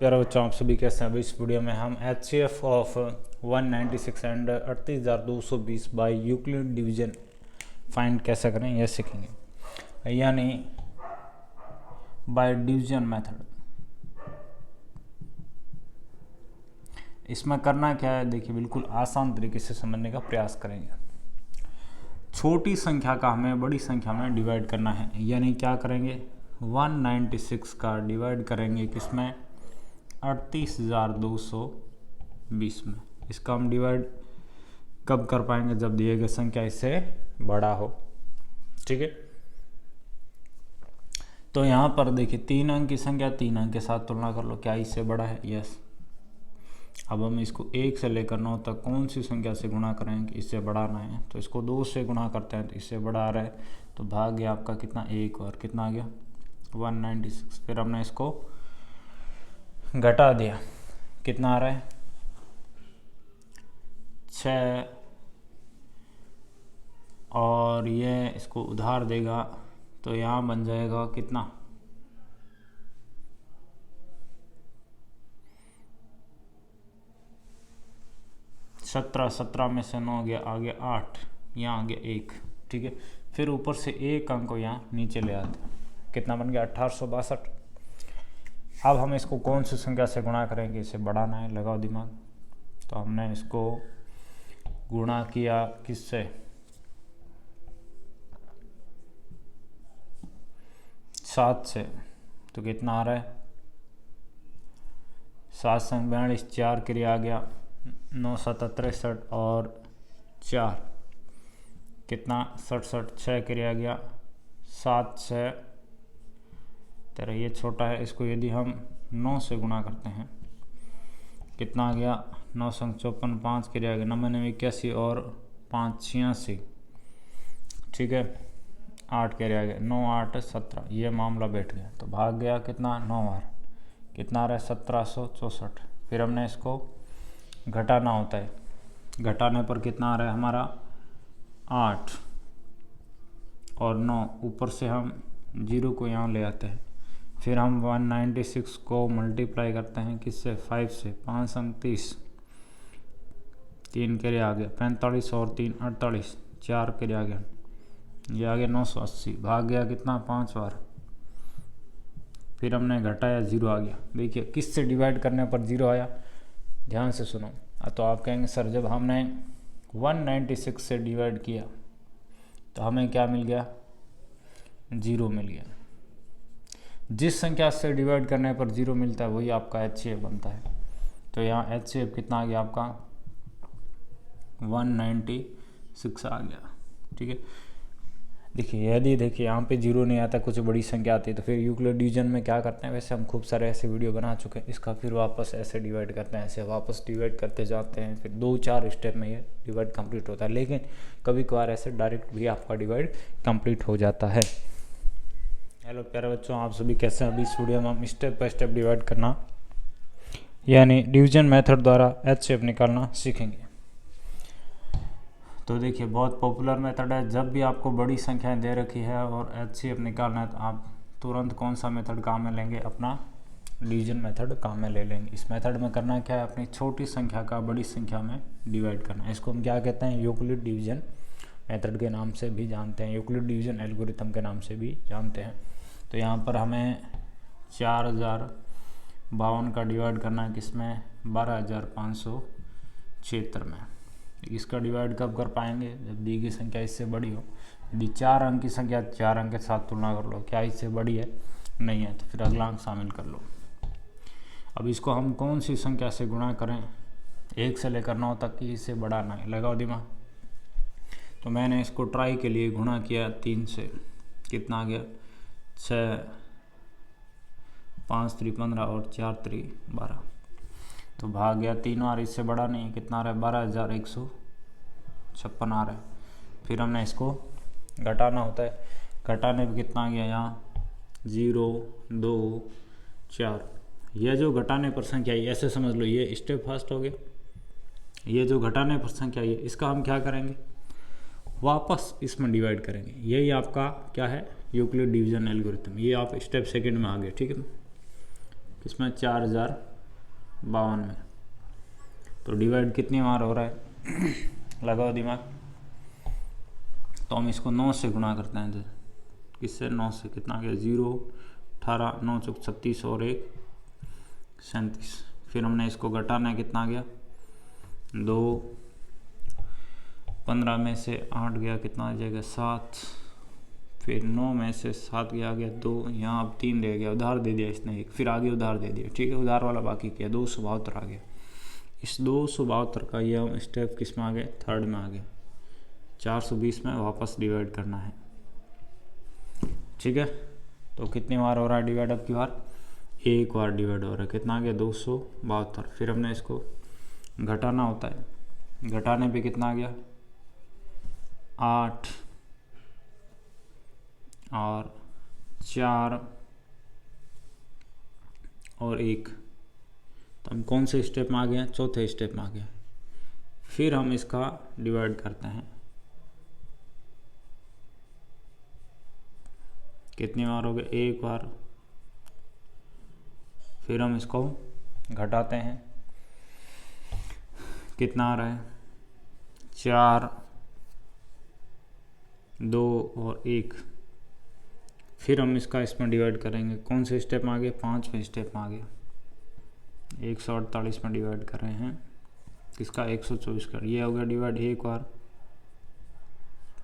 प्यारे बच्चों, आप सभी कैसे हैं। अभी इस वीडियो में हम HCF of 196 and 38,220 by Euclid division find कैसे करें यह सीखेंगे, यानी बाय डिवीजन मेथड। इसमें करना क्या है, देखिए बिल्कुल आसान तरीके से समझने का प्रयास करेंगे। छोटी संख्या का हमें बड़ी संख्या में डिवाइड करना है, यानी क्या करेंगे 196 का डिवाइड करेंगे किसमें 38,220 में। इसका हम डिवाइड कब कर पाएंगे, जब दिए गए संख्या इससे बड़ा हो। ठीक है, तो यहाँ पर देखिए 3 अंक की संख्या 3 अंक के साथ तुलना कर लो, क्या इससे बड़ा है। यस। अब हम इसको 1 से लेकर 9 तक कौन सी संख्या से गुणा करेंगे, इससे बढ़ाना है, तो इसको 2 से गुणा करते हैं तो इससे बड़ा आ रहा है, तो भाग गया आपका कितना 1 और कितना आ गया 196। फिर हमने इसको घटा दिया, कितना आ रहा है 6, और ये इसको उधार देगा तो यहाँ बन जाएगा कितना 17 में से 9 गया, आ गया 8, यहाँ आ गया 1। ठीक है, फिर ऊपर से एक अंक को यहाँ नीचे ले आते, कितना बन गया 1862। अब हम इसको कौन सी संख्या से गुणा करेंगे, इसे बढ़ाना है, लगाओ दिमाग। तो हमने इसको गुणा किया किससे 7 से, तो कितना आ रहा है 7 संग 42, 4 के लिए आ गया 9 7 63 और 4 कितना 67, 6 के लिए आ गया 7 6 तेरा, ये छोटा है, इसको यदि हम 9 से गुणा करते हैं कितना आ गया 9 संग 54, 5 के लिए आ गया 99 81 और 5 86। ठीक है, 8 के लिए आ गया 9 8 17, ये मामला बैठ गया, तो भाग गया कितना 9 बार, कितना आ रहा है 1764। फिर हमने इसको घटाना होता है, घटाने पर कितना आ रहा है हमारा 8 और 9, ऊपर से हम 0 को यहाँ ले आते हैं, फिर हम 196 को मल्टीप्लाई करते हैं किससे 5 से, 5 संग 30, 3 के लिए आ गया 45 और 3 48, 4 के लिए आ गया, ये आ गया 980, भाग गया कितना 5 बार। फिर हमने घटाया 0 आ गया। देखिए किससे डिवाइड करने पर 0 आया, ध्यान से सुनो। तो आप कहेंगे सर जब हमने 196 से डिवाइड किया तो हमें क्या मिल गया 0 मिल गया। जिस संख्या से डिवाइड करने पर 0 मिलता है वही आपका HCF बनता है। तो यहाँ HCF कितना आ गया आपका 196 आ गया। ठीक है, देखिए यदि देखिए यहाँ पे 0 नहीं आता, कुछ बड़ी संख्या आती है, तो फिर यूक्लिड डिवीजन में क्या करते हैं, वैसे हम खूब सारे ऐसे वीडियो बना चुके हैं, इसका फिर वापस ऐसे डिवाइड करते हैं, ऐसे वापस डिवाइड करते जाते हैं, फिर 2-4 स्टेप में ये डिवाइड कंप्लीट होता है। लेकिन कभी कभार ऐसे डायरेक्ट भी आपका डिवाइड कंप्लीट हो जाता है। हेलो प्यारे बच्चों, आप सभी कैसे हैं। अभी इस वीडियो में हम स्टेप बाय स्टेप डिवाइड करना यानी डिवीजन मेथड द्वारा HCF निकालना सीखेंगे। तो देखिए बहुत पॉपुलर मेथड है, जब भी आपको बड़ी संख्याएं दे रखी है और HCF निकालना है तो आप तुरंत कौन सा मेथड काम में लेंगे, अपना डिवीजन मेथड काम में ले लेंगे। इस मेथड में करना क्या है, अपनी छोटी संख्या का बड़ी संख्या में डिवाइड करना है। इसको हम क्या कहते हैं, यूक्लिड डिवीजन मेथड के नाम से भी जानते हैं, यूक्लिड डिवीजन एल्गोरिथम के नाम से भी जानते हैं। तो यहाँ पर हमें 4052 का डिवाइड करना है किसमें 12,576 में। इसका डिवाइड कब कर पाएंगे, जब दी गई संख्या इससे बड़ी हो। यदि 4 अंक की संख्या 4 अंक के साथ तुलना कर लो, क्या इससे बड़ी है, नहीं है, तो फिर अगला अंक शामिल कर लो। अब इसको हम कौन सी संख्या से गुणा करें, 1 से लेकर 9 तक की, इससे बढ़ाना है, लगाओ दिमाग। तो मैंने इसको ट्राई के लिए गुणा किया 3 से, कितना आ गया 6, 5 3 15 और 4 3 12, तो भाग गया 3 बार, इससे बड़ा नहीं है, कितना आ रहा है 12,156 आ रहा है। फिर हमने इसको घटाना होता है, घटाने पे कितना आ गया यहाँ 0 2 4। यह जो घटाने पर संख्या है, ऐसे समझ लो ये स्टेप फर्स्ट हो गया। ये जो घटाने पर संख्या है इसका हम क्या करेंगे, वापस इसमें डिवाइड करेंगे। यही आपका क्या है यूक्लिड डिवीजन एल्गोरिथम। ये आप स्टेप सेकंड में आ गए। ठीक है, इसमें 4000 52 में। तो डिवाइड कितनी बार हो रहा है लगाओ दिमाग। तो हम इसको 9 से गुणा करते हैं। किससे? 9 से। कितना आ गया? 0, 18, 9 चौक 36 और 1 37। फिर हमने इसको घटाना है, कितना आ गया? 2, 15 में से 8 गया, कितना आ जाएगा? 7। फिर 9 में से 7 गया, आ गया 2, यहाँ अब 3 रह गया, उधार दे दिया इसने एक, फिर आगे उधार दे दिया, ठीक है, उधार वाला बाकी किया, 272 आ गया। इस 272 का ये हम स्टेप किस में आ गए? थर्ड में आ गए। 420 में वापस डिवाइड करना है, ठीक है। तो कितनी बार हो रहा है डिवाइड? अब की बार एक बार डिवाइड हो रहा है, कितना आ गया? 272। फिर हमने इसको घटाना होता है, घटाने पे कितना आ गया? 8 और 4 और 1। तो हम कौन से स्टेप में आ गए हैं? चौथे स्टेप में आ गए। फिर हम इसका डिवाइड करते हैं, कितनी बार हो गए? एक बार। फिर हम इसको घटाते हैं, कितना आ रहा है? 4, 2 और 1। फिर हम इसका इसमें डिवाइड करेंगे, कौन से स्टेप में आ गए? 5वें स्टेप में आ गए। 148 में डिवाइड कर रहे हैं, किसका? 124 का। ये हो गया डिवाइड एक बार।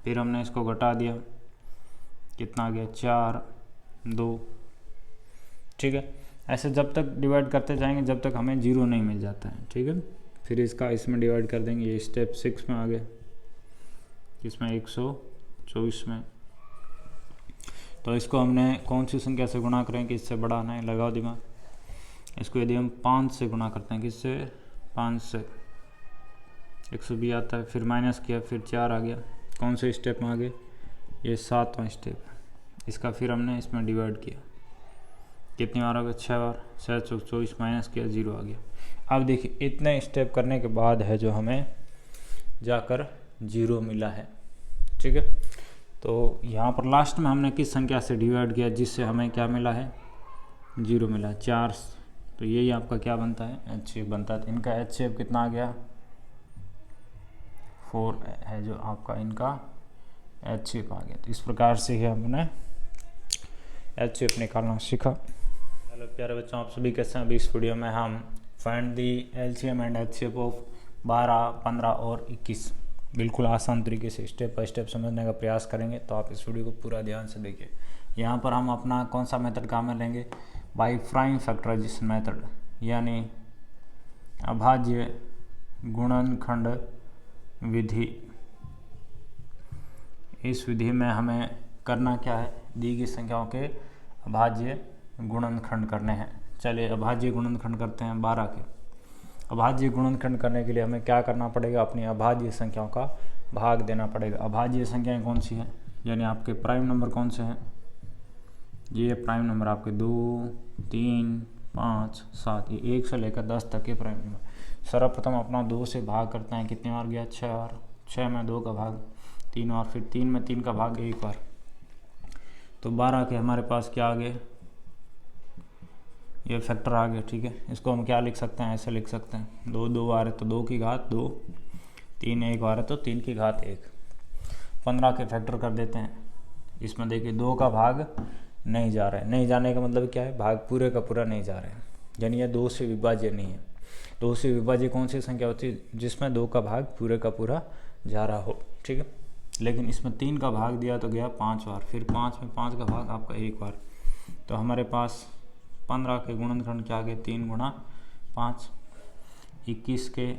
फिर हमने इसको घटा दिया, कितना आ गया? 4, 2, ठीक है। ऐसे जब तक डिवाइड करते जाएंगे जब तक हमें 0 नहीं मिल जाता है, ठीक है। फिर इसका इसमें डिवाइड कर देंगे, ये स्टेप 6 में आ गए, इसमें 124 में। तो इसको हमने कौन सी संख्या से गुणा करें कि इससे बड़ा आना है? लगाओ दिमाग। इसको यदि हम 5 से गुणा करते हैं, किससे? 5 से, 120 आता है। फिर माइनस किया, फिर 4 आ गया, कौन से स्टेप में आ गए? ये 7वां स्टेप। इसका फिर हमने इसमें डिवाइड किया, कितनी बार हो गया? 6 बार। 6 चौक 24, माइनस किया, 0 आ गया। अब देखिए इतने स्टेप करने के बाद है जो हमें जाकर 0 मिला है, ठीक है। तो यहाँ पर लास्ट में हमने किस संख्या से डिवाइड किया जिससे हमें क्या मिला है? 0 मिला, 4। तो यही आपका क्या बनता है? HCF बनता है। तो इनका HCF कितना आ गया? 4 है जो आपका इनका HCF आ गया। तो इस प्रकार से ही हमने HCF निकालना सीखा। हेलो प्यारे बच्चों, आप सभी कैसे हैं? अभी इस वीडियो में हम find the LCM and HCF of 12, 15 और 21 बिल्कुल आसान तरीके से स्टेप बाय स्टेप समझने का प्रयास करेंगे। तो आप इस वीडियो को पूरा ध्यान से देखिए। यहाँ पर हम अपना कौन सा मेथड काम में लेंगे? बाई प्राइम फैक्टराइजेशन मेथड, यानी अभाज्य गुणनखंड विधि। इस विधि में हमें करना क्या है? दी गई संख्याओं के अभाज्य गुणनखंड करने हैं। चलिए अभाज्य गुणनखंड करते हैं 12 के। अभाज्य गुणनखंड करने के लिए हमें क्या करना पड़ेगा? अपनी अभाज्य संख्याओं का भाग देना पड़ेगा। अभाज्य संख्याएं कौन सी हैं? यानी आपके प्राइम नंबर कौन से हैं? ये प्राइम नंबर आपके 2, 3, 5, 7, ये 1 से लेकर 10 तक के प्राइम नंबर। सर्वप्रथम अपना 2 से भाग करते हैं, कितनी बार गया? 6 बार। 6 में 2 का भाग 3 बार, फिर 3 में 3 का भाग 1 बार। तो 12 के हमारे पास क्या आ गए? ये फैक्टर आ गया, ठीक है। इसको हम क्या लिख सकते हैं? ऐसे लिख सकते हैं, 2 2 आ रहे तो 2 की घात 2, 3 1 आ रहे तो 3 की घात 1। 15 के फैक्टर कर देते हैं। इसमें देखिए 2 का भाग नहीं जा रहा है। नहीं जाने का मतलब क्या है? भाग पूरे का पूरा नहीं जा रहा है, यानी यह 2 से विभाज्य नहीं है। 2 से विभाज्य कौन सी संख्या होती है? जिसमें 2 का भाग पूरे का पूरा जा रहा हो, ठीक है। लेकिन इसमें 3 का भाग दिया तो गया 5 बार, फिर 5 में 5 का भाग आपका 1 बार। तो हमारे पास 15 के गुणनखंड क्या आ गए? 3 गुणा 5। 21 के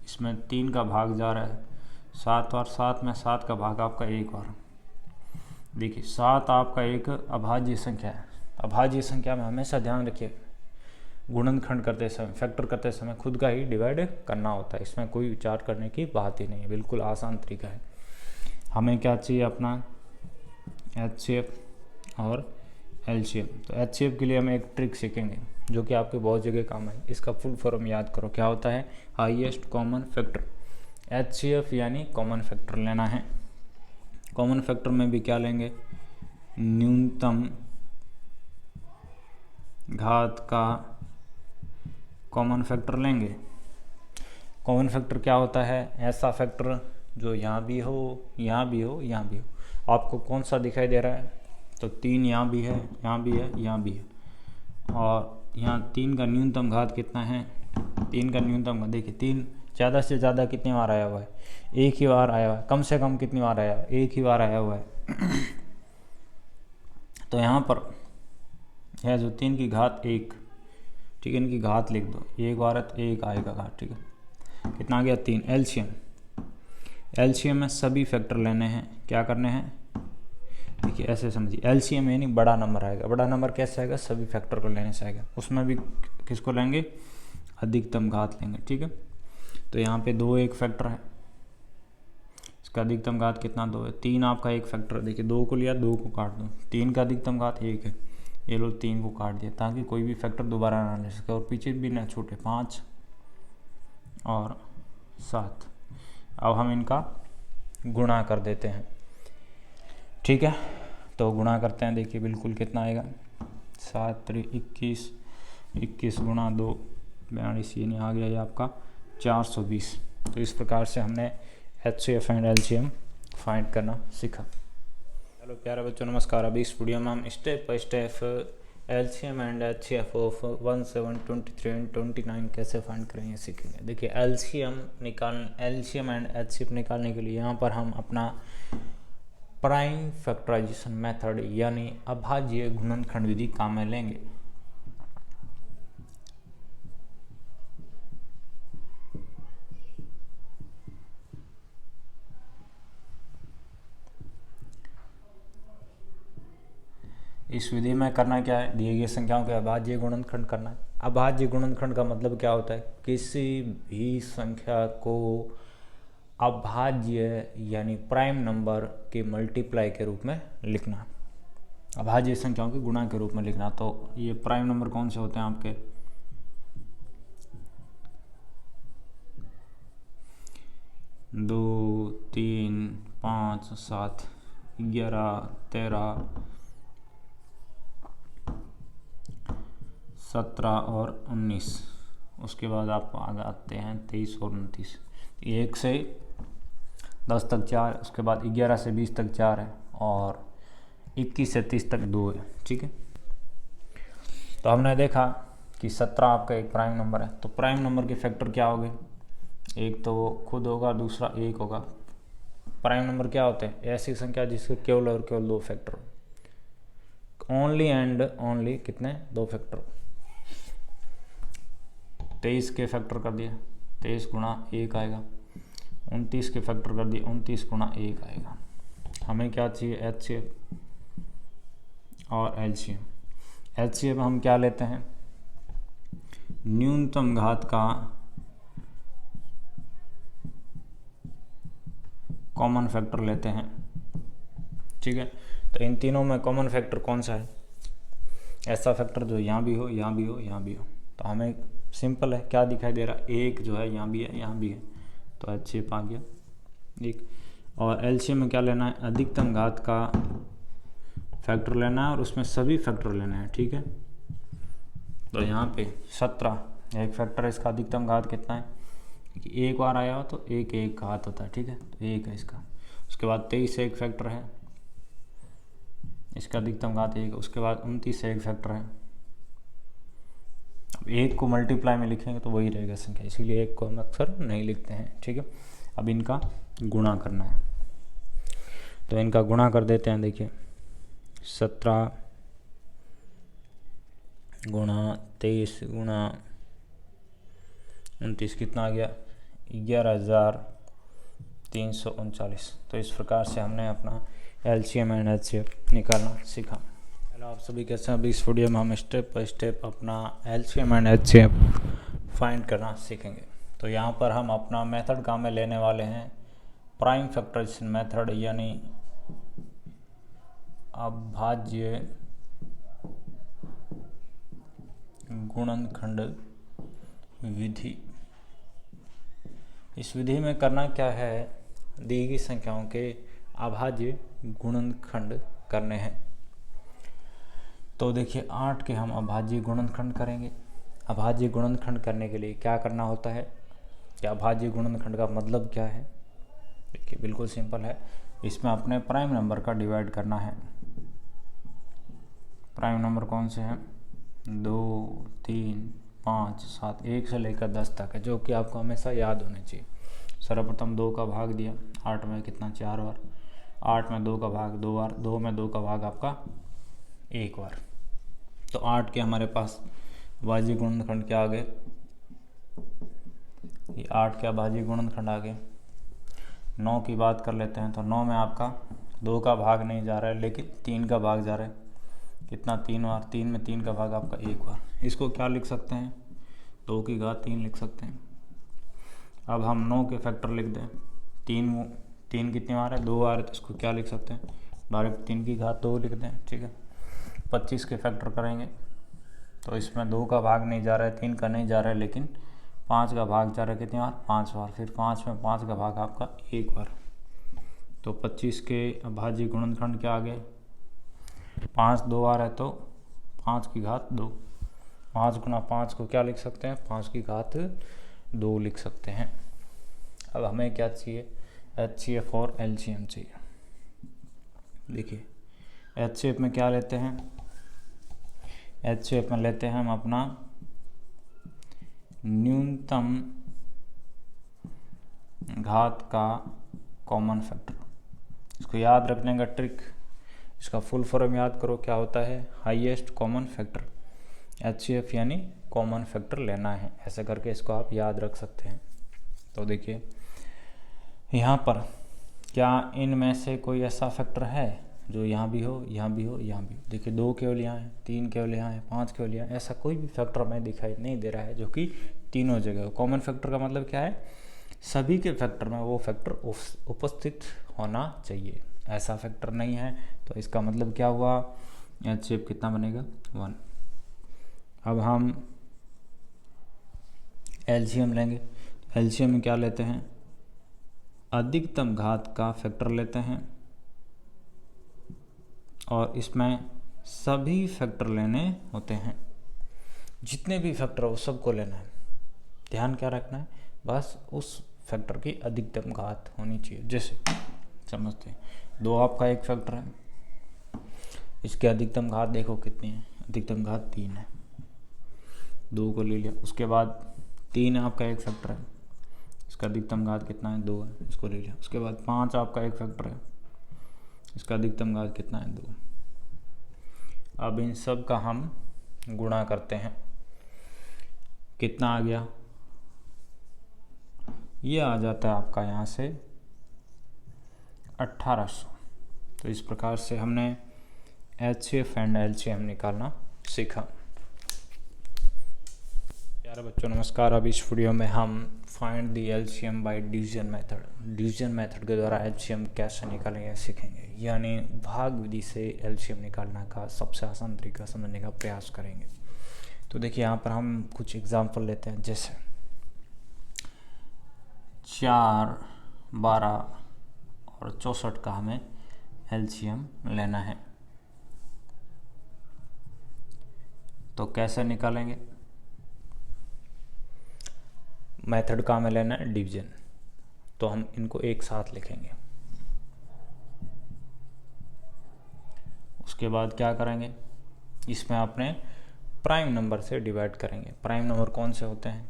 इसमें 3 का भाग जा रहा है 7 बार। 7 में 7 का भाग आपका 1 बार। देखिए 7 आपका एक अभाज्य संख्या है। अभाज्य संख्या में हमेशा ध्यान रखिए, गुणनखंड करते समय, फैक्टर करते समय खुद का ही डिवाइड करना होता है। इसमें कोई विचार करने की बात ही नहीं है, बिल्कुल आसान तरीका है। हमें क्या चाहिए? अपना HCF और LCM। तो HCF के लिए हम एक ट्रिक सीखेंगे जो कि आपके बहुत जगह काम है। इसका फुल फॉर्म याद करो, क्या होता है? Highest common factor. HCF यानी कॉमन फैक्टर लेना है। कॉमन फैक्टर में भी क्या लेंगे? न्यूनतम घात का कॉमन फैक्टर लेंगे। कॉमन फैक्टर क्या होता है? ऐसा फैक्टर जो यहाँ भी हो, यहाँ भी हो, यहाँ भी हो। आपको कौन सा दिखाई दे रहा है? तो 3 यहाँ भी है, यहाँ भी है, यहाँ भी है। और यहाँ 3 का न्यूनतम घात कितना है? 3 का न्यूनतम घात देखिए, 3 ज़्यादा से ज़्यादा कितनी बार आया हुआ है? एक ही बार आया हुआ है। कम से कम कितनी बार आया हुआ है? एक ही बार आया हुआ है। तो यहाँ पर है जो 3 की घात 1, ठीक है, इनकी घात लिख दो। एक बार है तो 1 आएगा घात, ठीक है। कितना आ गया? 3। एलसीएम, एलसीएम में सभी फैक्टर लेने हैं। क्या करने हैं? देखिए ऐसे समझिए, एलसीएम यानी बड़ा नंबर आएगा। बड़ा नंबर कैसे आएगा? सभी फैक्टर को लेने से आएगा। उसमें भी किसको लेंगे? अधिकतम घात लेंगे, ठीक है। तो यहाँ पे 2 एक फैक्टर है, इसका अधिकतम घात कितना? 2 है। 3 आपका एक फैक्टर, देखिए 2 को लिया, 2 को काट दो। 3 का अधिकतम घात 1 है, ये लो 3 को काट दिया ताकि कोई भी फैक्टर दोबारा ना ले सके और पीछे भी ना छूटे। 5 और 7। अब हम इनका गुणा कर देते हैं, ठीक है। तो गुणा करते हैं, देखिए बिल्कुल कितना आएगा? 7 3 21, 21 गुणा 2 42, यानी आ गया ये आपका 420। तो इस प्रकार से हमने HCF एंड LCM फाइंड करना सीखा। हेलो प्यारे बच्चों, नमस्कार। अभी इस वीडियो में हम step by step LCM and HCF of 1 7 23 and 29 कैसे फाइंड करें ये सीखेंगे। देखिए LCM एंड HCF निकालने के लिए यहाँ पर हम अपना प्राइम फैक्टराइजेशन मेथड यानी अभाज्य गुणनखंड विधि काम में लेंगे। इस विधि में करना क्या है? दिए गए संख्याओं के अभाज्य गुणनखंड करना है। अभाज्य गुणनखंड का मतलब क्या होता है? किसी भी संख्या को अभाज्य यानी प्राइम नंबर के मल्टीप्लाई के रूप में लिखना, अभाज्य संख्याओं के गुणा के रूप में लिखना। तो ये प्राइम नंबर कौन से होते हैं आपके? 2 3 5 7 11 13 17 और 19। उसके बाद आप आगे आते हैं 23 और 29। 1 से 10 तक 4, उसके बाद 11 से 20 तक 4 है और 21 से 30 तक 2 है, ठीक है। तो हमने देखा कि 17 आपका एक प्राइम नंबर है। तो प्राइम नंबर के फैक्टर क्या होंगे? एक तो वो खुद होगा, दूसरा 1 होगा। प्राइम नंबर क्या होते हैं? ऐसी संख्या जिसके केवल और केवल 2 फैक्टर, ओनली एंड ओनली कितने? 2 फैक्टर। 23 के फैक्टर कर दिए, 23 गुणा 1 आएगा। 29 के फैक्टर कर दिए, 29 गुणा 1 आएगा। हमें क्या चाहिए? HCF और LCM। HCF हम क्या लेते हैं? न्यूनतम घात का कॉमन फैक्टर लेते हैं, ठीक है। तो इन तीनों में कॉमन फैक्टर कौन सा है? ऐसा फैक्टर जो यहाँ भी हो, यहाँ भी हो, यहाँ भी हो। तो हमें सिंपल है, क्या दिखाई दे रहा है? 1 जो है यहाँ भी है, यहाँ भी है, तो HCF आ गया 1। और LCM में क्या लेना है? अधिकतम घात का फैक्टर लेना है और उसमें सभी फैक्टर लेना है, ठीक है। तो यहाँ पे 17 एक फैक्टर है, इसका अधिकतम घात कितना है? एक बार आया हो तो 1 1 घात होता है, ठीक है, तो 1 है इसका। उसके बाद 23 एक फैक्टर है, इसका अधिकतम घात 1 है। उसके बाद 29 एक फैक्टर है। अब 1 को मल्टीप्लाई में लिखेंगे तो वही रहेगा संख्या, इसीलिए 1 को हम अक्सर नहीं लिखते हैं, ठीक है। अब इनका गुणा करना है, तो इनका गुणा कर देते हैं। देखिए 17 गुणा 23 गुणा 29 कितना आ गया? 11,339। तो इस प्रकार से हमने अपना LCM एंड HCF निकालना सीखा। हेलो आप सभी, कैसे हैं? अभी इस वीडियो में हम स्टेप बाय स्टेप अपना LCM एंड HCF फाइंड करना सीखेंगे। तो यहाँ पर हम अपना मेथड काम में लेने वाले हैं प्राइम फैक्टराइजेशन मेथड यानी अभाज्य गुणनखंड विधि। इस विधि में करना क्या है? दी गई संख्याओं के अभाज्य गुणनखंड करने हैं। तो देखिए 8 के हम अभाज्य गुणनखंड करेंगे, अभाज्य गुणनखंड करने के लिए क्या करना होता है, या अभाज्य गुणनखंड का मतलब क्या है? देखिए बिल्कुल सिंपल है, इसमें अपने प्राइम नंबर का डिवाइड करना है। प्राइम नंबर कौन से हैं? 2, 3, 5, 7, 1 से लेकर 10 तक है, जो कि आपको हमेशा याद होने चाहिए। सर्वप्रथम 2 का भाग दिया, 8 में कितना 4 बार, 8 में 2 का भाग 2 बार, 2 में 2 का भाग आपका 1 बार। तो 8 के हमारे पास अभाज्य गुणनखंड क्या आ गए? ये 8 के अभाज्य गुणनखंड आ गए। 9 की बात कर लेते हैं, तो 9 में आपका 2 का भाग नहीं जा रहा है, लेकिन 3 का भाग जा रहा है। कितना? 3 बार। 3 में 3 का भाग आपका 1 बार। इसको क्या लिख सकते हैं? 2 की घात 3 लिख सकते हैं। अब हम 9 के फैक्टर लिख दें। 3 कितनी बार है? 2 बार है, तो इसको क्या लिख सकते हैं? डायरेक्ट 3 की घात 2 लिख दें, ठीक है। 25 के फैक्टर करेंगे, तो इसमें 2 का भाग नहीं जा रहा है, 3 का नहीं जा रहा है, लेकिन 5 का भाग जा रहा है। कितनी बार? 5 बार। फिर 5 में 5 का भाग आपका 1 बार। तो 25 के अभाज्य गुणनखंड क्या आ गए? 5 2 बार है, तो 5 की घात 2। 5 गुना 5 को क्या लिख सकते हैं? 5 की घात 2 लिख सकते हैं। अब हमें क्या चाहिए? HCF और LCM चाहिए। देखिए HCF में क्या लेते हैं? HCF में लेते हैं हम अपना न्यूनतम घात का कॉमन फैक्टर। इसको याद रखने का ट्रिक, इसका फुल फॉर्म याद करो, क्या होता है? Highest common factor. HCF यानी कॉमन फैक्टर लेना है, ऐसे करके इसको आप याद रख सकते हैं। तो देखिए यहाँ पर क्या इनमें से कोई ऐसा फैक्टर है जो यहाँ भी हो, यहाँ भी हो, यहाँ भी हो? देखिए 2 केवल यहाँ है, 3 केवल यहाँ है, 5 केवल यहाँ, ऐसा कोई भी फैक्टर हमें दिखाई नहीं दे रहा है जो कि तीनों जगह हो। कॉमन फैक्टर का मतलब क्या है? सभी के फैक्टर में वो फैक्टर उपस्थित होना चाहिए। ऐसा फैक्टर नहीं है, तो इसका मतलब क्या हुआ? HCF कितना बनेगा? 1। अब हम LCM लेंगे। LCM में क्या लेते हैं? अधिकतम घात का फैक्टर लेते हैं, और इसमें सभी फैक्टर लेने होते हैं। जितने भी फैक्टर हो सबको लेना है। ध्यान क्या रखना है? बस उस फैक्टर की अधिकतम घात होनी चाहिए। जैसे समझते हैं 2 आपका एक फैक्टर है, इसकी अधिकतम घात देखो कितनी है? अधिकतम घात 3 है। 2 को ले लिया। उसके बाद 3 आपका एक फैक्टर है, इसका अधिकतम घात कितना है? 2 है, इसको ले लिया। उसके बाद 5 आपका एक फैक्टर है, इसका अधिकतम घात कितना है? 2। अब इन सब का हम गुणा करते हैं, कितना आ गया? ये आ जाता है आपका यहाँ से 1800। तो इस प्रकार से हमने HCF एंड LCM निकालना सीखा। प्यारे बच्चों नमस्कार। अब इस वीडियो में हम find the LCM by division method, division method के द्वारा LCM कैसे निकालेंगे सीखेंगे, यानी भाग विधि से LCM निकालना का सबसे आसान तरीका समझने का प्रयास करेंगे। तो देखिए यहाँ पर हम कुछ एग्जाम्पल लेते हैं। जैसे 4, 12 और 64 का हमें LCM लेना है। तो कैसे निकालेंगे? मेथड का हमें लेना है डिवीजन, तो हम इनको एक साथ लिखेंगे। उसके बाद क्या करेंगे? इसमें अपने प्राइम नंबर से डिवाइड करेंगे। प्राइम नंबर कौन से होते हैं?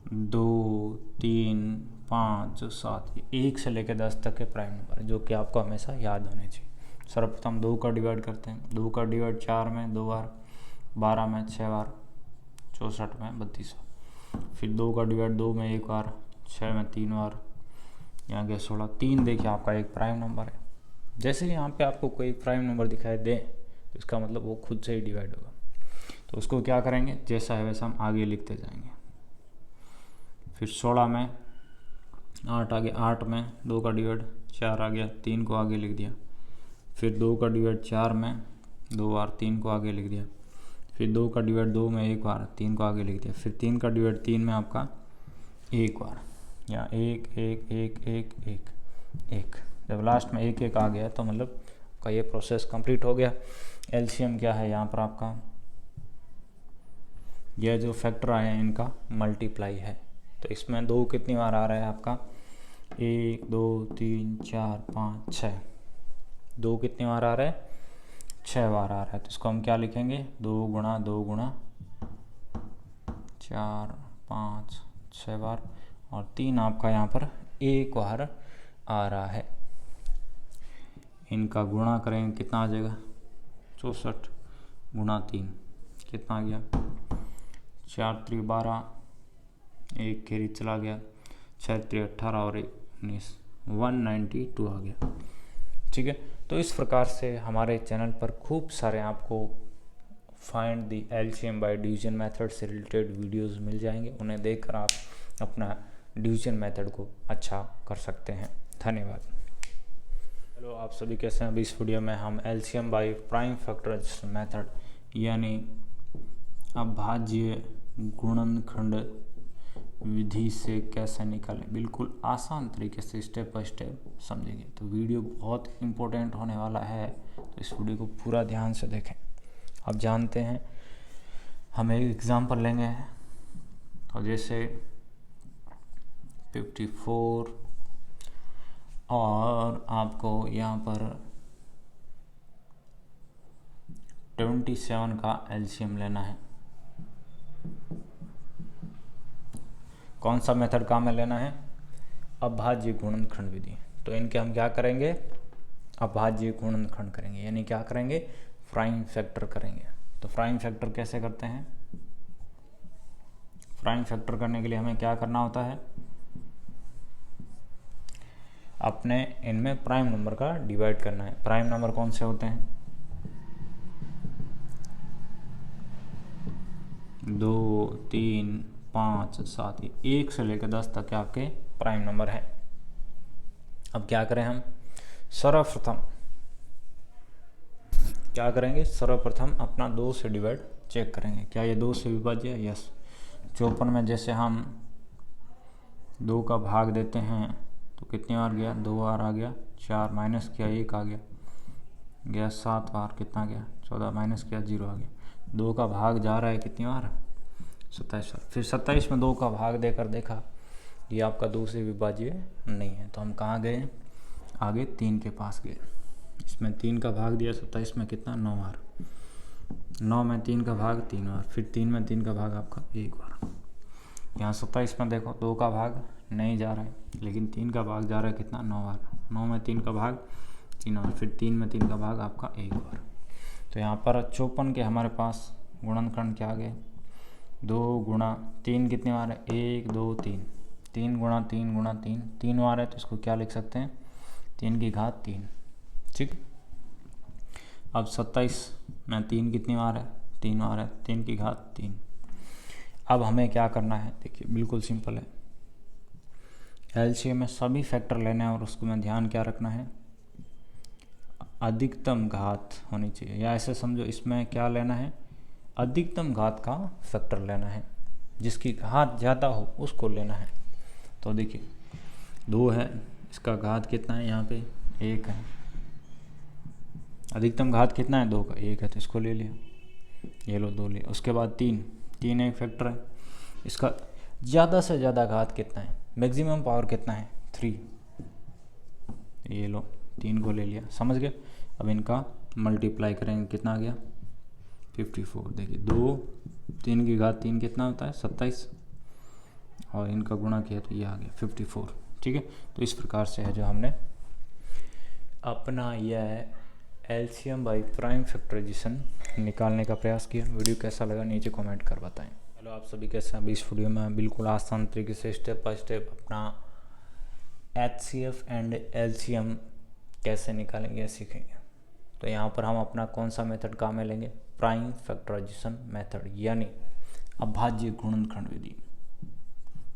2, 3, 5, 7, 1 से लेकर 10 तक के प्राइम नंबर है, जो कि आपको हमेशा याद होने चाहिए। सर्वप्रथम 2 का डिवाइड करते हैं। 2 का डिवाइड 4 में 2 बार, 12 में 6 बार, 64 में 32 बार। फिर 2 का डिवाइड 2 में 1 बार, 6 में 3 बार, यहाँ के 16। 3 देखिए आपका एक प्राइम नंबर है। जैसे यहाँ पे आपको कोई प्राइम नंबर दिखाई दे, तो इसका मतलब वो खुद से ही डिवाइड होगा। तो उसको क्या करेंगे? जैसा है वैसा हम आगे लिखते जाएंगे। फिर 16 में 8 आ गया, 8 में 2 का डिवाइड 4 आ गया, 3 को आगे लिख दिया। फिर 2 का डिवाइड 4 में 2 बार, 3 को आगे लिख दिया। फिर 2 का डिवाइड 2 में 1 बार, 3 को आगे लिख दिया। फिर 3 का डिवाइड 3 में आपका 1 बार, या 1 1 1 1 1 1। जब लास्ट में 1 1 आ गया तो मतलब आपका ये प्रोसेस कंप्लीट हो गया। एलसीएम क्या है यहाँ पर आपका, यह जो फैक्टर आए हैं इनका मल्टीप्लाई है। तो इसमें 2 कितनी बार आ रहा है आपका, 1 2 3 4 5 6, 2 कितनी बार आ रहा है, 6 बार आ रहा है। तो इसको हम क्या लिखेंगे, 2 गुणा 2 गुणा 4 5 6 बार, और 3 आपका यहाँ पर 1 बार आ रहा है। इनका गुणा करेंगे कितना आ जाएगा, 64 गुणा 3 कितना आ गया, 4 3 12, 1 कैरी चला गया, 6 3 18 और 1 19, 192 आ गया। ठीक है, तो इस प्रकार से हमारे चैनल पर खूब सारे आपको find the LCM by division method से रिलेटेड वीडियोस मिल जाएंगे। उन्हें देखकर आप अपना डिवीजन मेथड को अच्छा कर सकते हैं। धन्यवाद। हेलो, आप सभी कैसे हैं। अभी इस वीडियो में हम LCM by prime factorisation method यानी अभाज्य गुणनखंड विधि से कैसे निकालें, बिल्कुल आसान तरीके से स्टेप बाय स्टेप समझेंगे। तो वीडियो बहुत इम्पोर्टेंट होने वाला है, तो इस वीडियो को पूरा ध्यान से देखें। अब जानते हैं, हम एक एग्जांपल लेंगे, तो जैसे 54 और आपको यहाँ पर 27 का एलसीएम लेना है। कौन सा मेथड काम में लेना है, अभाज्य गुणनखंड विधि। तो इनके हम क्या करेंगे, अभाज्य गुणनखंड करेंगे, यानी क्या करेंगे, प्राइम फैक्टर करेंगे। तो प्राइम फैक्टर कैसे करते हैं, प्राइम फैक्टर करने के लिए हमें क्या करना होता है, अपने इनमें प्राइम नंबर का डिवाइड करना है। प्राइम नंबर कौन से होते हैं, 2 3 5 7, 1 से लेकर 10 तक के आपके प्राइम नंबर है। अब क्या करें हम, सर्वप्रथम क्या करेंगे, सर्वप्रथम अपना 2 से डिवाइड चेक करेंगे, क्या ये 2 से विभाज्य है। यस, 54 में जैसे हम 2 का भाग देते हैं तो कितनी बार गया, 2 बार आ गया, 4 माइनस किया 1 आ गया 7 बार, कितना गया 14, माइनस किया 0 आ गया। 2 का भाग जा रहा है कितनी बार, 27 बार। फिर 27 में 2 का भाग देकर देखा ये आपका 2 से विभाज्य नहीं है, तो हम कहाँ गए, आगे 3 के पास गए। इसमें 3 का भाग दिया 27 में कितना, 9 बार, 9 में 3 का भाग 3 बार, फिर 3 में 3 का भाग आपका 1 बार। यहाँ 27 में देखो 2 का भाग नहीं जा रहा है, लेकिन 3 का भाग जा रहा है कितना, 9 बार, 9 में 3 का भाग 3 बार, फिर 3 में 3 का भाग आपका 1 बार। तो यहाँ पर 54 के हमारे पास गुणनखंड क्या आ गए, 2 गुणा 3 कितनी बार है, 1 2 3, 3 गुणा 3 गुणा 3, 3 बार है, तो इसको क्या लिख सकते हैं, 3 की घात 3। ठीक, अब 27 में 3 कितनी बार है, 3 बार है, 3 की घात 3। अब हमें क्या करना है, देखिए बिल्कुल सिंपल है, एलसीएम में सभी फैक्टर लेने हैं और उसको में ध्यान क्या रखना है, अधिकतम घात होनी चाहिए, या ऐसे समझो इसमें क्या लेना है, अधिकतम घात का फैक्टर लेना है, जिसकी घात ज़्यादा हो उसको लेना है। तो देखिए 2 है, इसका घात कितना है, यहाँ पे 1 है, अधिकतम घात कितना है, 2 का 1 है, तो इसको ले लिया, ये लो 2 लिया। उसके बाद 3 एक फैक्टर है, इसका ज़्यादा से ज़्यादा घात कितना है, मैक्सिमम पावर कितना है, 3, ये लो 3 को ले लिया, समझ गए। अब इनका मल्टीप्लाई करेंगे, कितना आ गया 54। देखिए 2 3 की घात 3 कितना होता है, 27, और इनका गुणा किया तो ये आ गया 54। ठीक है, तो इस प्रकार से है जो हमने अपना यह एलसीएम बाय प्राइम फैक्टराइजेशन निकालने का प्रयास किया। वीडियो कैसा लगा नीचे कमेंट कर बताएं। हेलो, आप सभी कैसे हैं। अभी इस वीडियो में बिल्कुल आसान तरीके से स्टेप बाय स्टेप अपना एचसीएफ एंड एलसीएम कैसे निकालेंगे सीखेंगे। तो यहाँ पर हम अपना कौन सा मेथड काम में लेंगे, प्राइम फैक्टराइजेशन मेथड, यानी अभाज्य गुणनखंड विधि,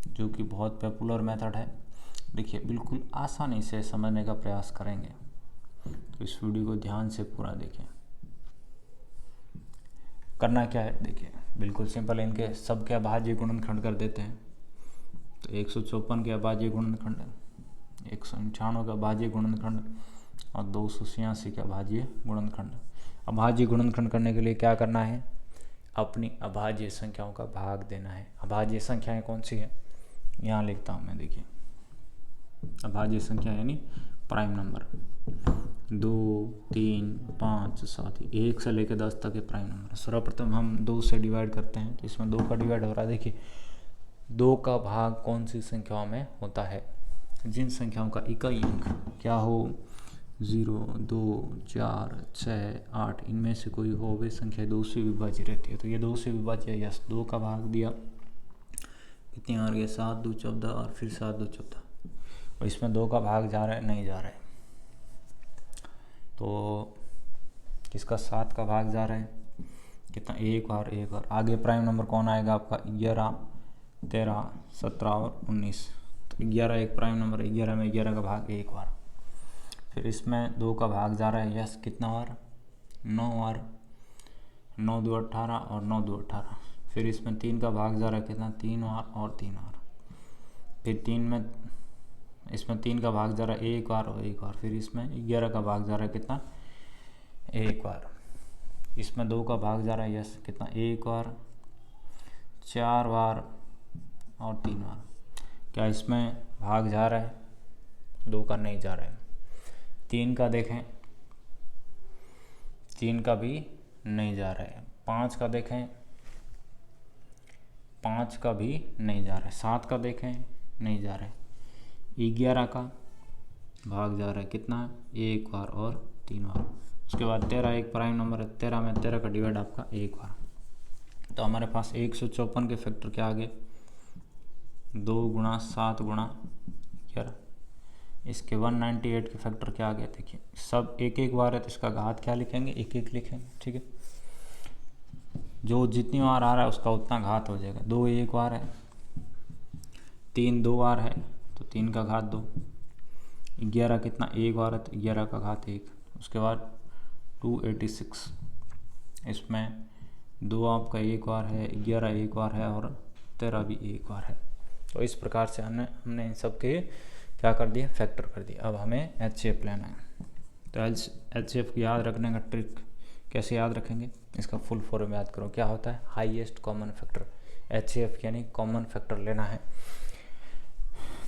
जो कि बहुत पॉपुलर मेथड है। देखिए बिल्कुल आसानी से समझने का प्रयास करेंगे, तो इस वीडियो को ध्यान से पूरा देखें। करना क्या है, देखिए बिल्कुल सिंपल, इनके सबके अभाज्य गुणनखंड कर देते हैं। तो 154 के अभाज्य गुणनखंड, 198 का अभाज्य गुणनखंड, और 286 का अभाज्य गुणनखंड। अभाज्य गुणनखंड करने के लिए क्या करना है, अपनी अभाज्य संख्याओं का भाग देना है। अभाज्य संख्याएं कौन सी है, यहाँ लिखता हूँ मैं, देखिए अभाज्य संख्या यानी प्राइम नंबर 2, 3, 5, 7, 1 से लेकर 10 तक के प्राइम नंबर। सर्वप्रथम हम 2 से डिवाइड करते हैं, तो इसमें 2 का डिवाइड हो रहा है। देखिए 2 का भाग कौन सी संख्याओं में होता है, जिन संख्याओं का इकाई अंक क्या हो 0, 2, 4, 6, 8 इनमें से कोई हो, वे संख्या 2 से विभाज्य रहती है। तो ये 2 से विभाज्य है, यस 2 का भाग दिया, कितनी आ रही है 7, 2, 14 और फिर 7, 2, 14। और इसमें 2 का भाग जा रहा है, नहीं जा रहा है, तो किसका 7 का भाग जा रहा है, कितना 1 और 1 और आगे प्राइम नंबर कौन आएगा आपका 11, 13, 17 और 19। तो 11 एक प्राइम नंबर, 11 में 11 का भाग 1 बार। फिर इसमें 2 का भाग जा रहा है, यस कितना बार 9 बार, 9, 2, 18 और 9, 2, 18। फिर इसमें 3 का भाग जा रहा है, कितना 3 बार और 3 बार। फिर इसमें 3 का भाग जा रहा है 1 बार और 1 बार। फिर इसमें 11 का भाग जा रहा है, कितना 1 बार। इसमें 2 का भाग जा रहा है, यस कितना 1 बार, 4 बार और 3 बार। क्या इसमें भाग जा रहा है, 2 का नहीं जा रहा है। 3 का देखें, 3 का भी नहीं जा रहा है। 5 का देखें, 5 का भी नहीं जा रहा है। 7 का देखें, नहीं जा रहा है। 11 का भाग जा रहा है, कितना 1 बार और 3 बार। उसके बाद 13 एक प्राइम नंबर है, 13 में 13 का डिवाइड आपका 1 बार। तो हमारे पास 154 के फैक्टर क्या आ गए, 2 गुणा 7 गुणा 11। इसके 198 के फैक्टर क्या आ गए, देखिए सब 1 बार है, तो इसका घात क्या लिखेंगे, 1 लिखेंगे, ठीक है। जो जितनी बार आ रहा है उसका उतना घात हो जाएगा। 2 1 बार है, 3 2 बार है, तो 3 का घात 2। 11 कितना 1 बार है, तो 11 का घात 1। उसके बाद 286, इसमें 2 आपका 1 बार है, 11 1 बार है और 13 भी 1 बार है। तो इस प्रकार से हमने इन सब के क्या कर दिया, फैक्टर कर दिया। अब हमें HCF लेना है। तो HCF को याद रखने का ट्रिक कैसे याद रखेंगे, इसका फुल फॉर्म याद करो। क्या होता है, हाईएस्ट कॉमन फैक्टर। HCF यानी कॉमन फैक्टर लेना है।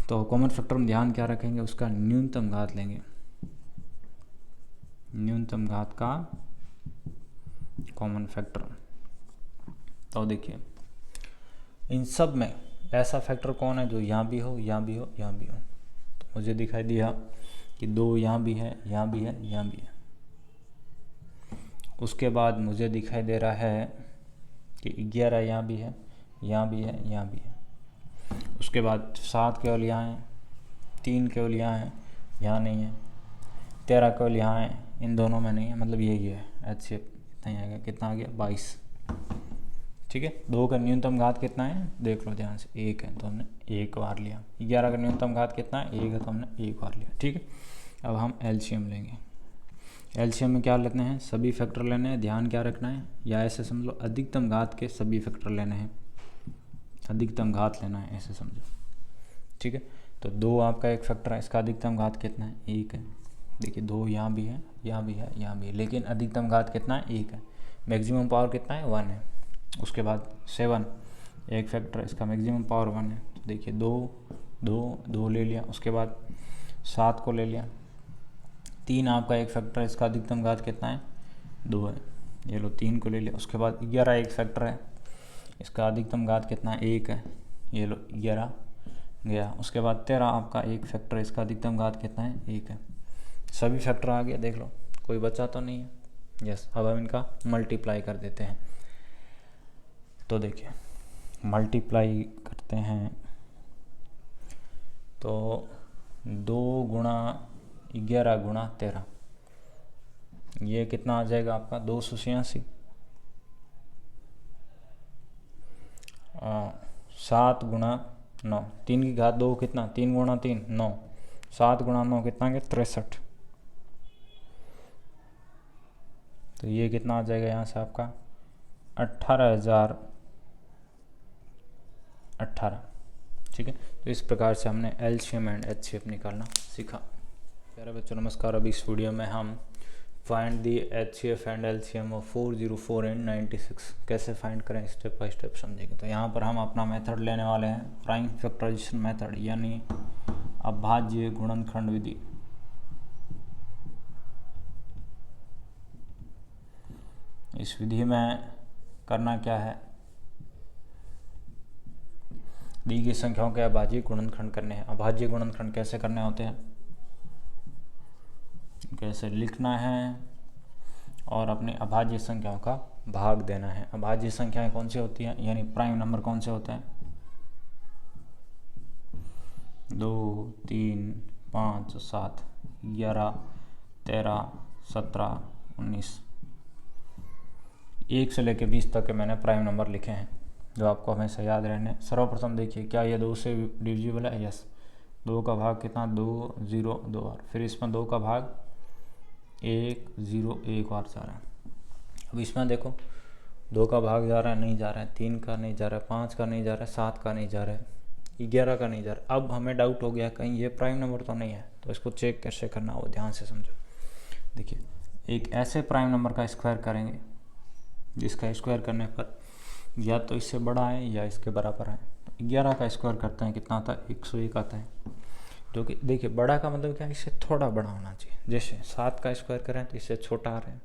तो कॉमन फैक्टर में ध्यान क्या रखेंगे, उसका न्यूनतम घात लेंगे, न्यूनतम घात का कॉमन फैक्टर। तो देखिए इन सब में ऐसा फैक्टर कौन है जो यहाँ भी हो, यहाँ भी हो, यहाँ भी हो। तो मुझे दिखाई दिया कि 2 यहाँ भी है, यहाँ भी है, यहाँ भी है। उसके बाद मुझे दिखाई दे रहा है कि 11 यहाँ भी है, यहाँ भी है, यहाँ भी है। उसके बाद 7 केवल यहाँ है, 3 केवल यहाँ है, यहाँ नहीं है, 13 केवल यहाँ है, इन दोनों में नहीं है, मतलब यही है। HCF इतना ही आएगा, कितना आ गया 22, ठीक है। 2 का न्यूनतम घात कितना है, देख लो ध्यान से, 1 है तो हमने 1 बार लिया। 11 का न्यूनतम घात कितना है, 1 है तो हमने 1 बार लिया, ठीक है। अब हम LCM लेंगे। LCM में क्या लेते हैं, सभी फैक्टर लेने हैं। ध्यान क्या रखना है, या ऐसे समझ लो अधिकतम घात के सभी फैक्टर लेने हैं, अधिकतम घात लेना है, ऐसे समझो, ठीक है। तो 2 आपका एक फैक्टर है, इसका अधिकतम घात कितना है, 1 है। देखिए 2 यहाँ भी है, यहाँ भी है, यहाँ भी है, लेकिन अधिकतम घात कितना है, 1 है। मैक्सिमम पावर कितना है, 1 है। उसके बाद 7 एक फैक्टर, इसका मैक्सिमम पावर 1 है। तो देखिए 2 2 2 ले लिया। उसके बाद 7 को ले लिया। 3 आपका एक फैक्टर है, इसका अधिकतम घात कितना है, 2 है, ये लो 3 को ले लिया। उसके बाद 11 एक फैक्टर है, इसका अधिकतम घात कितना है, 1 है, ये लो 11 गया। उसके बाद 13 आपका एक फैक्टर है, इसका अधिकतम घात कितना है, 1 है। सभी फैक्टर आ गया, देख लो कोई बचा तो नहीं है। यस, अब हम इनका मल्टीप्लाई कर देते हैं। तो देखिए मल्टीप्लाई करते हैं, तो 2 गुणा 11 गुणा 13, ये कितना आ जाएगा आपका 286। 7 गुणा 9, 3 की घात 2 कितना, 3 गुणा 3 9, 7 गुणा 9 कितना गया 63। तो ये कितना आ जाएगा यहाँ से आपका 18,018, ठीक है। तो इस प्रकार से हमने LCM एंड HCF निकालना सीखा। प्यारे बच्चों नमस्कार। अभी इस वीडियो में हम find the HCF and LCM of 404 and 96 कैसे फाइंड करें स्टेप बाय स्टेप समझेंगे। तो यहाँ पर हम अपना मेथड लेने वाले हैं प्राइम फैक्टराइजेशन मेथड यानी अभाज्य गुणनखंड विधि। इस विधि में करना क्या है, दी गई संख्याओं के अभाज्य गुणनखंड करने हैं। अभाज्य गुणनखंड कैसे करने होते हैं, कैसे लिखना है और अपनी अभाज्य संख्याओं का भाग देना है। अभाज्य संख्याएं कौन सी होती हैं, यानी प्राइम नंबर कौन से होते हैं, 2, 3, 5, 7, 11, 13, 17, 19, 1 से लेकर 20 तक के मैंने प्राइम नंबर लिखे हैं जो आपको हमेशा याद रहने। सर्वप्रथम देखिए क्या ये 2 से डिविजिबल है, यस। 2 का भाग कितना, 2, 0, 2 बार। फिर इसमें 2 का भाग 1, 0 1 बार जा रहा है। अब इसमें देखो 2 का भाग जा रहा है, नहीं जा रहा है, 3 का नहीं जा रहा है, 5 का नहीं जा रहा है, 7 का नहीं जा रहा है, 11 का नहीं जा रहा। अब हमें डाउट हो गया कहीं ये प्राइम नंबर तो नहीं है, तो इसको चेक कैसे करना हो ध्यान से समझो। देखिए एक ऐसे प्राइम नंबर का स्क्वायर करेंगे जिसका स्क्वायर करने पर या तो इससे बड़ा है या इसके बराबर है। 11 का स्क्वायर करते हैं कितना आता है, 101 आता है। जो कि देखिए बड़ा का मतलब क्या है, इससे थोड़ा बड़ा होना चाहिए। जैसे 7 का स्क्वायर करें तो इससे छोटा आ रहा है,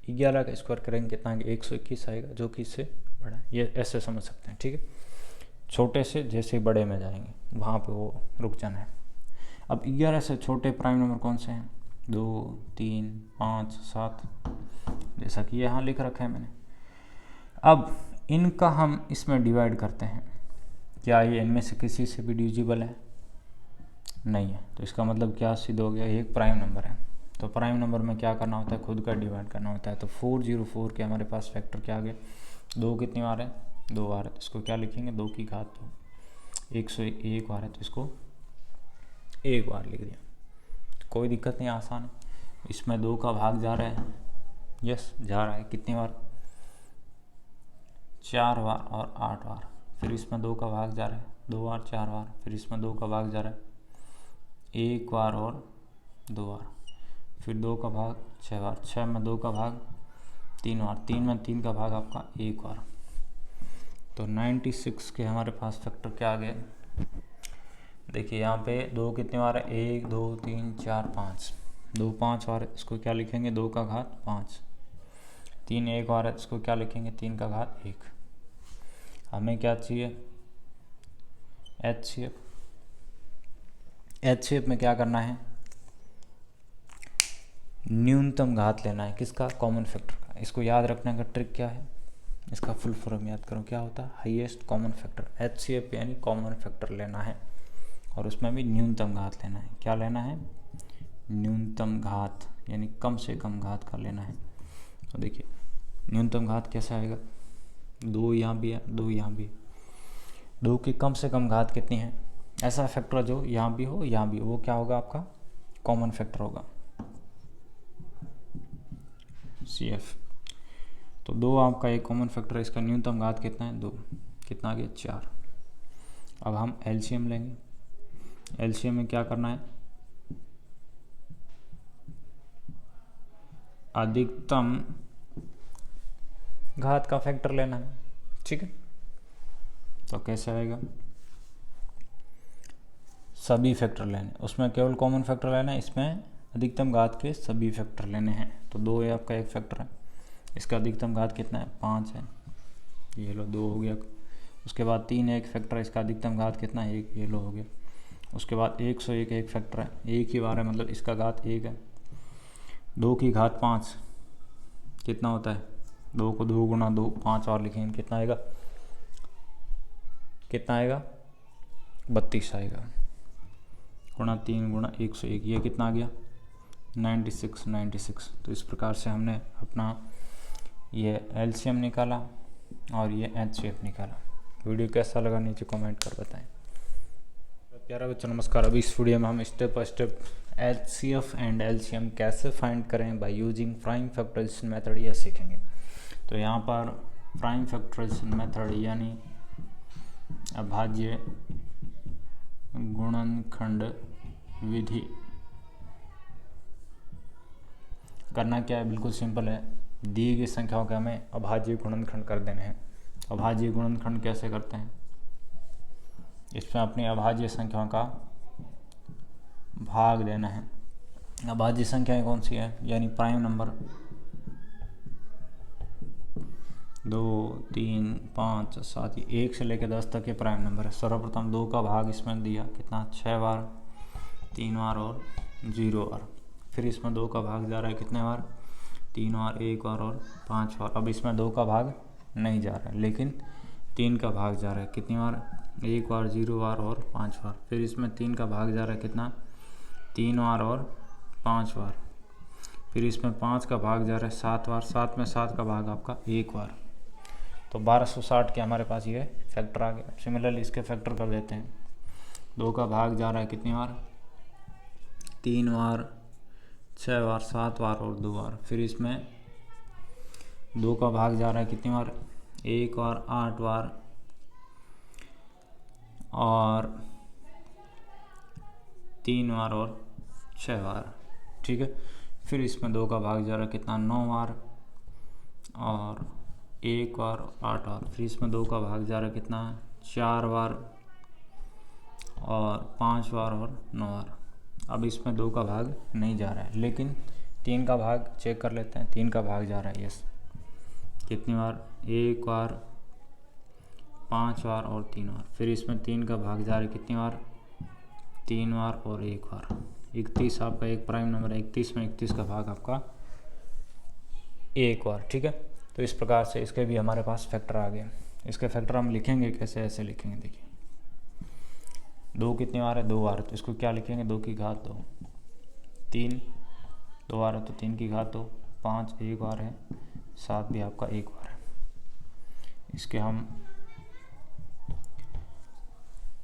11 का स्क्वायर करेंगे कितना, 121 आएगा जो कि इससे बड़ा है। ये ऐसे समझ सकते हैं, ठीक है। छोटे से जैसे बड़े में जाएंगे वहाँ पे वो रुक जाना है। अब 11 से छोटे प्राइम नंबर कौन से हैं, 2, 3, 5, 7, जैसा कि यहाँ लिख रखा है मैंने। अब इनका हम इसमें डिवाइड करते हैं, क्या ये इनमें से किसी से भी डिविजिबल है, नहीं है। तो इसका मतलब क्या सिद्ध हो गया, ये एक प्राइम नंबर है। तो प्राइम नंबर में क्या करना होता है, खुद का डिवाइड करना होता है। तो 404 के हमारे पास फैक्टर क्या आ गया, 2 कितनी बार है, 2 बार है। तो इसको क्या लिखेंगे, 2 की घात 2, 101 बार है तो इसको 1 बार लिख दिया। कोई दिक्कत नहीं, आसान है। इसमें 2 का भाग जा रहा है, यस जा रहा है, कितनी बार, 4 बार और 8 बार। फिर इसमें 2 का भाग जा रहा है 2 बार 4 बार। फिर इसमें 2 का भाग जा रहा है 1 बार और 2 बार। फिर 2 का भाग 6 बार, 6 में 2 का भाग 3 बार, 3 में 3 का भाग आपका 1 बार। तो 96 के हमारे पास फैक्टर क्या आ गए, देखिए यहाँ पे 2 कितनी बार है, 1, 2, 3, 4, 5, 2 5 बार है, इसको क्या लिखेंगे, 2 का घात 5। 3 1 बार है, इसको क्या लिखेंगे, 3 का घात 1। हमें क्या चाहिए, HCF। HCF में क्या करना है, न्यूनतम घात लेना है, किसका, कॉमन फैक्टर का। इसको याद रखने का ट्रिक क्या है, इसका फुल फॉर्म याद करो, क्या होता है, हाईएस्ट कॉमन फैक्टर। HCF यानी कॉमन फैक्टर लेना है और उसमें भी न्यूनतम घात लेना है। क्या लेना है, न्यूनतम घात यानी कम से कम घात का लेना है। तो देखिए न्यूनतम घात कैसे आएगा, 2 यहाँ भी है, 2 यहाँ भी है। 2 की कम से कम घात कितनी है, ऐसा फैक्टर जो यहाँ भी हो यहाँ भी हो, वो क्या होगा, आपका कॉमन फैक्टर होगा, CF। तो 2 आपका एक कॉमन फैक्टर है, इसका न्यूनतम घात कितना है, 2, कितना आ गया, 4। अब हम LCM लेंगे। LCM में क्या करना है, अधिकतम घात का फैक्टर लेना है, ठीक है। तो कैसे आएगा, सभी फैक्टर लेने, उसमें केवल कॉमन फैक्टर लेना है, इसमें अधिकतम घात के सभी फैक्टर लेने हैं। तो 2 है आपका एक फैक्टर है, इसका अधिकतम घात कितना है, 5 है, ये लो 2 हो गया। उसके बाद 3 है एक फैक्टर है, इसका अधिकतम घात कितना है, 1, ये लो हो गया। उसके बाद 101 एक फैक्टर है, 1 ही बार है मतलब इसका घात 1 है। 2 की घात 5 कितना होता है, 2 को 2 गुणा 2 5 और लिखेंगे, कितना आएगा, कितना आएगा, 32 आएगा, गुणा 3 गुणा 101, ये कितना आ गया, 96। तो इस प्रकार से हमने अपना ये LCM निकाला और ये HCF निकाला। वीडियो कैसा लगा नीचे कमेंट कर बताएं। प्यारा बच्चों नमस्कार। अभी इस वीडियो में हम step by step HCF and LCM कैसे फाइंड करें by using prime factorisation method यह सीखेंगे। तो यहाँ पर प्राइम फैक्टराइजेशन मेथड यानी अभाज्य गुणनखंड विधि करना क्या है, बिल्कुल सिंपल है। दी गई संख्याओं के हमें अभाज्य गुणनखंड कर देने हैं। अभाज्य गुणनखंड कैसे करते हैं, इसमें अपनी अभाज्य संख्याओं का भाग देना है। अभाज्य संख्याएं कौन सी है, यानी प्राइम नंबर 2, 3, 5, 7, 1 से लेकर 10 तक के प्राइम नंबर है। सर्वप्रथम 2 का भाग इसमें दिया कितना, 6 बार, 3 बार और 0 बार। फिर इसमें 2 का भाग जा रहा है कितने बार, 3 बार, 1 बार और 5 बार। अब इसमें 2 का भाग नहीं जा रहा है, लेकिन 3 का भाग जा रहा है कितनी बार, 1 बार, 0 बार और 5 बार। फिर इसमें 3 का भाग जा रहा है कितना, 3 बार और 5 बार। फिर इसमें 5 का भाग जा रहा है 7 बार, 7 में 7 का भाग आपका 1 बार। तो 1260 के हमारे पास ये फैक्टर आ गया। सिमिलरली इसके फैक्टर कर देते हैं। 2 का भाग जा रहा है कितनी बार, 3 बार, 6 बार, 7 बार और 2 बार। फिर इसमें 2 का भाग जा रहा है कितनी बार, 1 बार, 8 बार और 3 बार और 6 बार। ठीक है। फिर इसमें 2 का भाग जा रहा है कितना, 9 बार और 1 बार, 8 बार। फिर इसमें 2 का भाग जा रहा है कितना, 4 बार और 5 बार और 9 बार। अब इसमें 2 का भाग नहीं जा रहा है, लेकिन 3 का भाग चेक कर लेते हैं। 3 का भाग जा रहा है, यस, कितनी बार, 1 बार, 5 बार और 3 बार। फिर इसमें 3 का भाग जा रहा है कितनी बार, 3 बार और 1 बार। 31 आपका एक प्राइम नंबर है, 31 में 31 का भाग आपका 1 बार। ठीक है। तो इस प्रकार से इसके भी हमारे पास फैक्टर आ गए। इसके फैक्टर हम लिखेंगे कैसे, ऐसे लिखेंगे, देखिए 2 कितनी बार है, 2 बार, तो इसको क्या लिखेंगे, 2 की घात 2। 3 2 बार है तो 3 की घात 2। 5 1 बार है, 7 भी आपका 1 बार है। इसके हम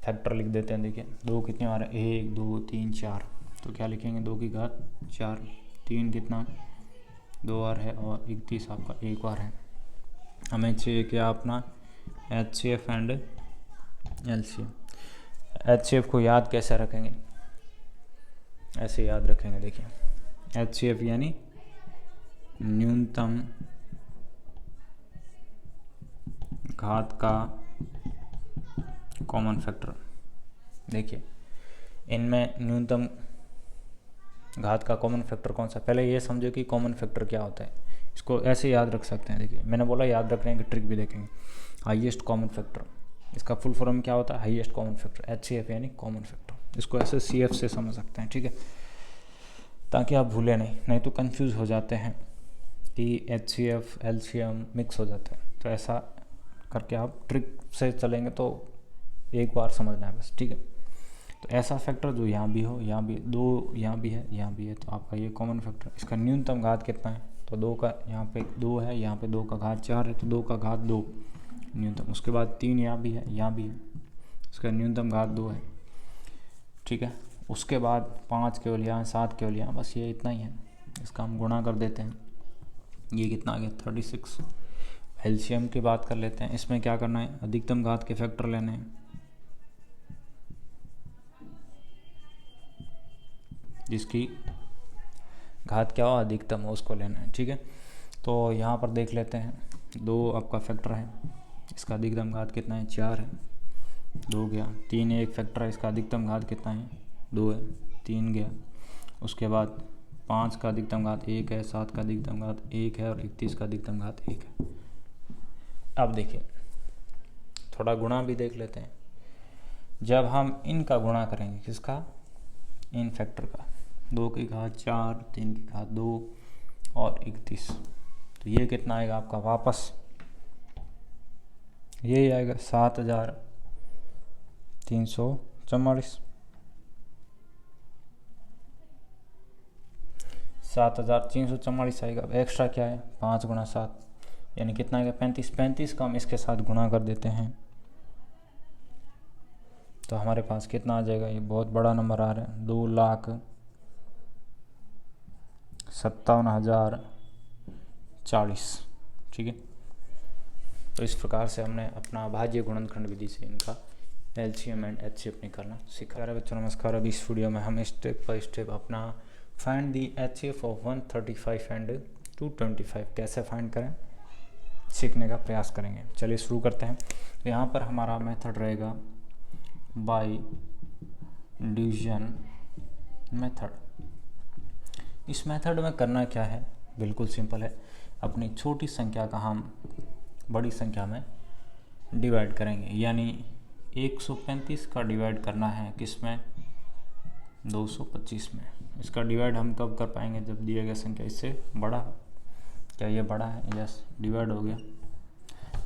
फैक्टर लिख देते हैं। देखिए 2 कितनी बार है, 1 2 3 4, तो क्या लिखेंगे, 2 की घात 4। 3 कितना, 2 बार है और 31 आपका 1 बार है। हमें चाहिए क्या अपना HCF एंड LCM। HCF को याद कैसे रखेंगे, ऐसे याद रखेंगे। देखिए HCF यानी न्यूनतम घात का कॉमन फैक्टर। देखिए इनमें न्यूनतम घात का कॉमन फैक्टर कौन सा, पहले ये समझो कि कॉमन फैक्टर क्या होता है। इसको ऐसे याद रख सकते हैं। देखिए मैंने बोला याद रखने की ट्रिक भी देखेंगे। हाईएस्ट कॉमन फैक्टर, इसका फुल फॉर्म क्या होता है, हाईएस्ट कॉमन फैक्टर, HCF यानी कॉमन फैक्टर। इसको ऐसे CF से समझ सकते हैं। ठीक है, ताकि आप भूलें नहीं तो कंफ्यूज हो जाते हैं कि HCF LCM मिक्स हो जाते हैं। तो ऐसा करके आप ट्रिक से चलेंगे तो एक बार समझना है बस। ठीक है। तो ऐसा फैक्टर जो यहाँ भी हो, यहाँ भी 2, यहाँ भी है, यहाँ भी है, तो आपका ये कॉमन फैक्टर। इसका न्यूनतम घात कितना है, तो 2 का यहाँ पे 2 है, यहाँ पे 2 का घात 4 है, तो 2 का घात 2 न्यूनतम। उसके बाद 3 यहाँ भी है, यहाँ भी है, इसका न्यूनतम घात 2 है। ठीक है। उसके बाद 5 केवल यहाँ, 7 केवल यहाँ, बस ये इतना ही है। इसका हम गुणा कर देते हैं। ये कितना आ गया, 36। LCM की बात कर लेते हैं। इसमें क्या करना है, अधिकतम घात के फैक्टर लेने हैं, जिसकी घात क्या हो, अधिकतम हो, उसको लेना है। ठीक है। तो यहाँ पर देख लेते हैं, 2 आपका फैक्टर है, इसका अधिकतम घात कितना है, 4 है, 2 गया। 3 एक फैक्टर है, इसका अधिकतम घात कितना है, 2 है, 3 गया। उसके बाद 5 का अधिकतम घात 1 है, 7 का अधिकतम घात 1 है और 31 का अधिकतम घात 1 है। अब देखिए थोड़ा गुणा भी देख लेते हैं। जब हम इनका गुणा करेंगे, किसका, इन फैक्टर का, 2 की घात 4, 3 की घात 2 और 31, तो ये कितना आएगा आपका, वापस यही आएगा 7344। 7344 आएगा। अब एक्स्ट्रा क्या है, 5 गुणा 7 यानी कितना आएगा, 35। 35 का हम इसके साथ गुणा कर देते हैं तो हमारे पास कितना आ जाएगा, ये बहुत बड़ा नंबर आ रहा है, 2,57,040। ठीक है। तो इस प्रकार से हमने अपना अभाज्य गुणनखंड विधि से इनका LCM एंड HCF निकालना सीखा। बच्चों नमस्कार। अब इस वीडियो में हम स्टेप बाय स्टेप अपना find the HCF of 135 and 225। कैसे फाइंड करें सीखने का प्रयास करेंगे। चलिए शुरू करते हैं। तो यहाँ पर हमारा मेथड रहेगा बाय डिवीजन मेथड। इस मेथड में करना क्या है, बिल्कुल सिंपल है। अपनी छोटी संख्या का हम बड़ी संख्या में डिवाइड करेंगे, यानी 135 का डिवाइड करना है किसमें, 225 में। इसका डिवाइड हम कब कर पाएंगे, जब दिया गया संख्या इससे बड़ा हो। क्या ये बड़ा है, यस, डिवाइड हो गया।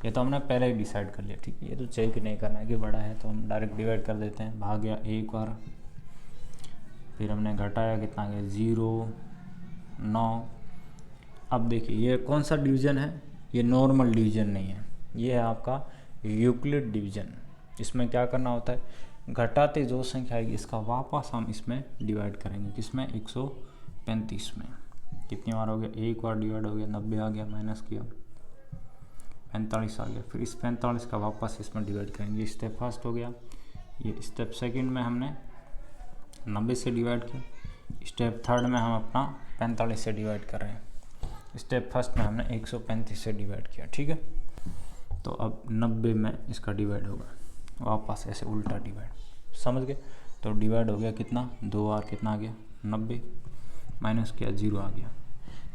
ये तो हमने पहले ही डिसाइड कर लिया, ठीक है। ये तो चेक नहीं करना है कि बड़ा है, तो हम डायरेक्ट डिवाइड कर देते हैं। भाग गया एक बार, फिर हमने घटाया, कितना गया 0, 9। अब देखिए ये कौन सा डिवीजन है, ये नॉर्मल डिवीजन नहीं है, ये है आपका यूक्लिड डिवीजन। इसमें क्या करना होता है, घटाते जो संख्या आएगी इसका वापस हम इसमें डिवाइड करेंगे, किसमें, 135 में। कितनी बार हो गया, एक बार डिवाइड हो गया, 90 आ गया, माइनस किया 45 आ गया, फिर इस 45 का वापस इसमें डिवाइड करेंगे। स्टेप फर्स्ट हो गया। ये स्टेप सेकंड में हमने 90 से डिवाइड किया। स्टेप थर्ड में हम अपना 45 से डिवाइड कर रहे हैं। स्टेप फर्स्ट में हमने 135 से डिवाइड किया, ठीक है। तो अब 90 में इसका डिवाइड होगा, वापस ऐसे उल्टा डिवाइड, समझ गए। तो डिवाइड हो गया कितना, 2 बार, कितना आ गया 90, माइनस किया 0 आ गया।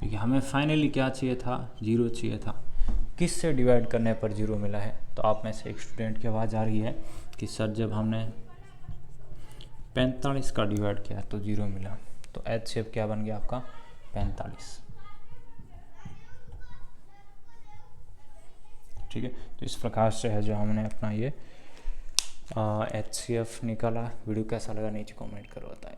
देखिए हमें फाइनली क्या चाहिए था, 0 चाहिए था। किस से डिवाइड करने पर 0 मिला है। तो आप में से एक स्टूडेंट की आवाज़ आ रही है कि सर जब हमने 45 का डिवाइड किया तो 0 मिला। तो HCF क्या बन गया आपका, 45, ठीक है। तो इस प्रकार से है जो हमने अपना ये HCF निकाला। वीडियो कैसा लगा नीचे कमेंट करो, बताएं।